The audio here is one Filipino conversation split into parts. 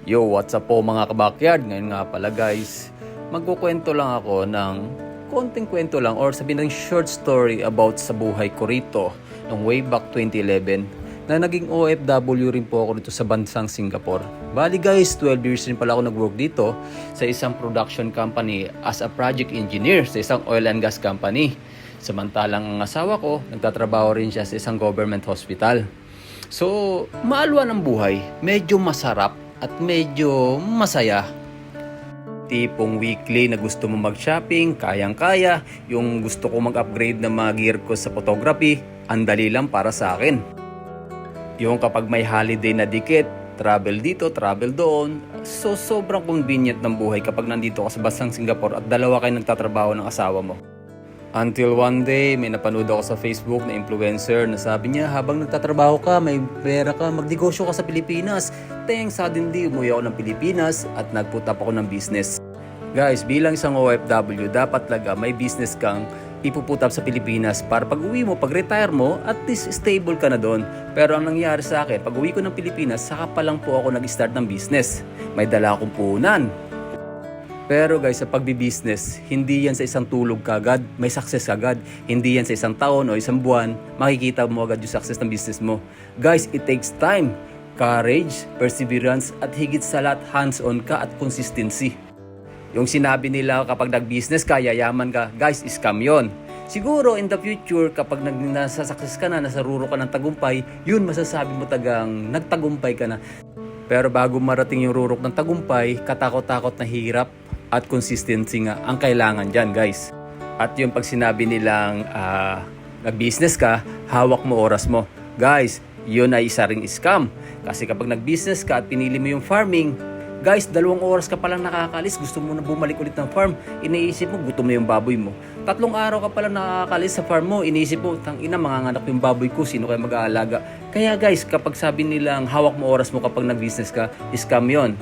Yo, what's up po mga kabakyard? Ngayon nga pala guys, magkukwento lang ako ng konting kwento lang or sabihin ng short story about sa buhay ko rito nung way back 2011 na naging OFW rin po ako dito sa bansang Singapore. Bali guys, 12 years rin pala ako nag-work dito sa isang production company as a project engineer sa isang oil and gas company. Samantalang ang asawa ko, nagtatrabaho rin siya sa isang government hospital. So, maalwan ang buhay, medyo masarap at medyo masaya. Tipong weekly na gusto mo mag-shopping, kayang-kaya. Yung gusto ko mag-upgrade ng mga gear ko sa photography, andali lang para sa akin. Yung kapag may holiday na dikit, travel dito, travel doon. So sobrang convenient ng buhay kapag nandito ka sa bansang Singapore at dalawa kayo nagtatrabaho ng asawa mo. Until one day, may napanood ako sa Facebook na influencer na sabi niya, habang nagtatrabaho ka, may pera ka, magnegosyo ka sa Pilipinas. Suddenly, umuwi ako ng Pilipinas at nag-put up ako ng business. Guys, bilang isang OFW, dapat talaga may business kang ipuput up sa Pilipinas para pag uwi mo, pag retire mo, at least stable ka na doon. Pero ang nangyari sa akin, pag uwi ko ng Pilipinas, saka pa lang po ako nag-start ng business. May dala akong puhunan. Pero guys, sa pagbi-business, hindi yan sa isang tulog kagad, may success agad. Hindi yan sa isang taon o isang buwan, makikita mo agad yung success ng business mo. Guys, it takes time, courage, perseverance, at higit sa lahat, hands-on ka at consistency. Yung sinabi nila kapag nag-business ka, yayaman ka, guys, scam yon. Siguro in the future, kapag nasa success ka na, nasa ruro ka ng tagumpay, yun masasabi mo tagang nagtagumpay ka na. Pero bago marating yung rurok ng tagumpay, katakot-takot na hirap at consistency nga ang kailangan dyan, guys. At yung pag sinabi nilang nag-business ka, hawak mo oras mo. Guys, yun ay isa ring scam. Kasi kapag nag-business ka at pinili mo yung farming, guys, 2 oras ka palang nakakalis, gusto mo na bumalik ulit ng farm, iniisip mo, gutom na yung baboy mo. 3 araw ka palang nakakalis sa farm mo, iniisip mo, tangina, manganganak yung baboy ko, sino kaya mag-aalaga? Kaya guys, kapag sabi nilang hawak mo oras mo kapag nag-business ka, scam yon.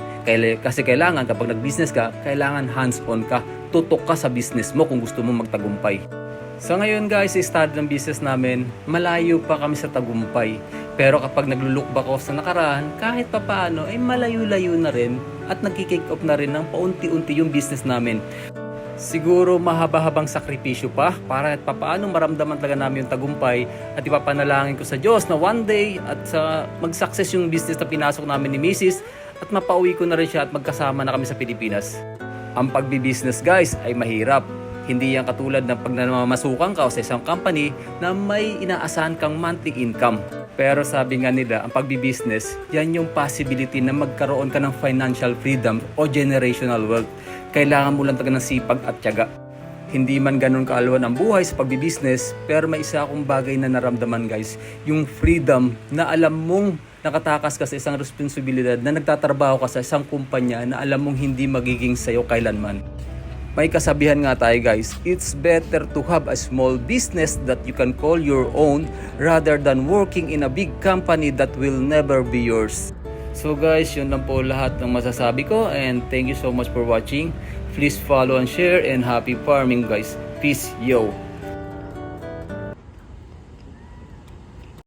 Kasi kailangan kapag nag-business ka, kailangan hands-on ka, tutok ka sa business mo kung gusto mo magtagumpay. So ngayon guys, start ng business namin, malayo pa kami sa tagumpay. Pero kapag naglo-look back off sa nakaraan, kahit pa paano ay malayo-layo na rin at nagki-kick off na rin ng paunti-unti yung business namin. Siguro mahaba-habang sakripisyo pa para at papaano maramdaman talaga namin yung tagumpay at ipapanalangin ko sa Diyos na one day at mag-success yung business na pinasok namin ni Mrs. at mapauwi ko na rin siya at magkasama na kami sa Pilipinas. Ang pagbi-business guys ay mahirap. Hindi yan katulad ng pag namamasukan ka sa isang company na may inaasahan kang monthly income. Pero sabi nga nila, ang pagbi-business, yan yung possibility na magkaroon ka ng financial freedom o generational wealth. Kailangan mo lang talaga ng sipag at tiyaga. Hindi man ganun kaalwan ang buhay sa pagbi-business, pero may isa akong bagay na naramdaman guys, yung freedom na alam mong nakatakas ka sa isang responsibilidad na nagtatrabaho ka sa isang kumpanya na alam mong hindi magiging sayo kailanman. May kasabihan nga tayo guys, it's better to have a small business that you can call your own rather than working in a big company that will never be yours. So guys, yun lang po lahat ng masasabi ko and thank you so much for watching. Please follow and share and happy farming guys. Peace, yo!